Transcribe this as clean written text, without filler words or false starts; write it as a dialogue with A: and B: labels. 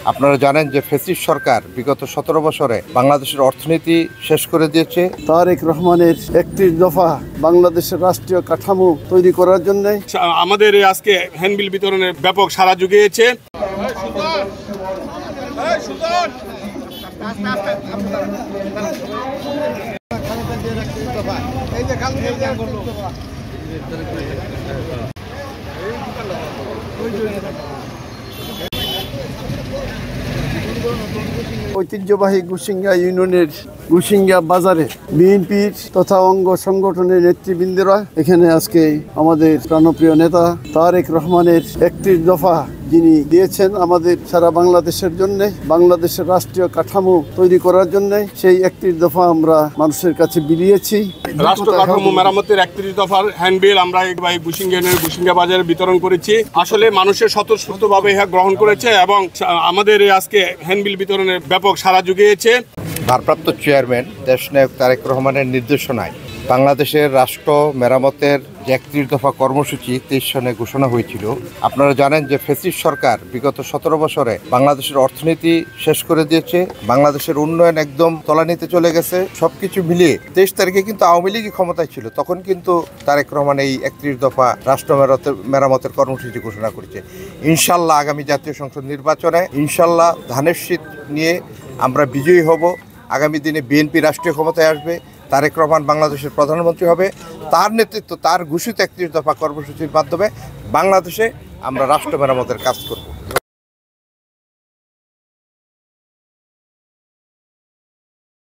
A: আপনারা জানেন যে ফ্যাসিস্ট সরকার বিগত 17 বছরে বাংলাদেশের অর্থনীতি শেষ করে দিয়েছে।
B: তারেক রহমানের 31 দফা বাংলাদেশের রাষ্ট্রীয় কাঠামো তৈরি করার জন্য
C: আমাদের আজকে হ্যান্ডবিল বিতরণের ব্যাপক সাড়া জুগিয়েছে।
B: ঐতিহ্যবাহী গুসিঙ্গা ইউনিয়নের গুসিঙ্গা বাজারে বিএনপির তথা অঙ্গ সংগঠনের নেতৃবৃন্দরা এখানে আজকে আমাদের প্রাণপ্রিয় নেতা তারেক রহমানের 31 দফা যিনি দিয়েছেন আমাদের সারা বাংলাদেশের জন্য, বাংলাদেশের রাষ্ট্রীয় কাঠামো তৈরি করার জন্য, সেই 31 দফা আমরা মানুষের কাছে বিলিয়েছি।
C: রাষ্ট্র কাঠামো মেরামতের 31 দফার হ্যান্ডবিল আমরা এই গুসিঙ্গা বাজারে বিতরণ করেছি। আসলে মানুষের স্বতঃস্ফূর্তভাবে ইহা গ্রহণ করেছে এবং আমাদের আজকে হ্যান্ডবিল বিতরণের ব্যাপক সাড়া জুগিয়েছে।
A: ভারপ্রাপ্ত চেয়ারম্যান দেশনায়ক তারেক রহমানের নির্দেশনায় বাংলাদেশের রাষ্ট্র মেরামতের যে 31 দফা কর্মসূচি 23 সনে ঘোষণা হয়েছিল। আপনারা জানেন যে ফ্যাসিস্ট সরকার বিগত 17 বছরে বাংলাদেশের অর্থনীতি শেষ করে দিয়েছে। বাংলাদেশের উন্নয়ন একদম তলানিতে চলে গেছে। সবকিছু মিলিয়ে 23 তারিখে কিন্তু আওয়ামী লীগই ক্ষমতায় ছিল, তখন কিন্তু তারেক রহমান এই 31 দফা রাষ্ট্র মেরামতের কর্মসূচি ঘোষণা করেছে। ইনশাল্লাহ আগামী জাতীয় সংসদ নির্বাচনে ইনশাল্লাহ ধানের শীষ নিয়ে আমরা বিজয়ী হব। আগামী দিনে বিএনপি রাষ্ট্রীয় ক্ষমতায় আসবে, তারেক রহমান বাংলাদেশের প্রধানমন্ত্রী হবে। তার নেতৃত্ব, তার ঘোষিত 31 দফা কর্মসূচির মাধ্যমে বাংলাদেশে আমরা রাষ্ট্র মেরামতের কাজ করব।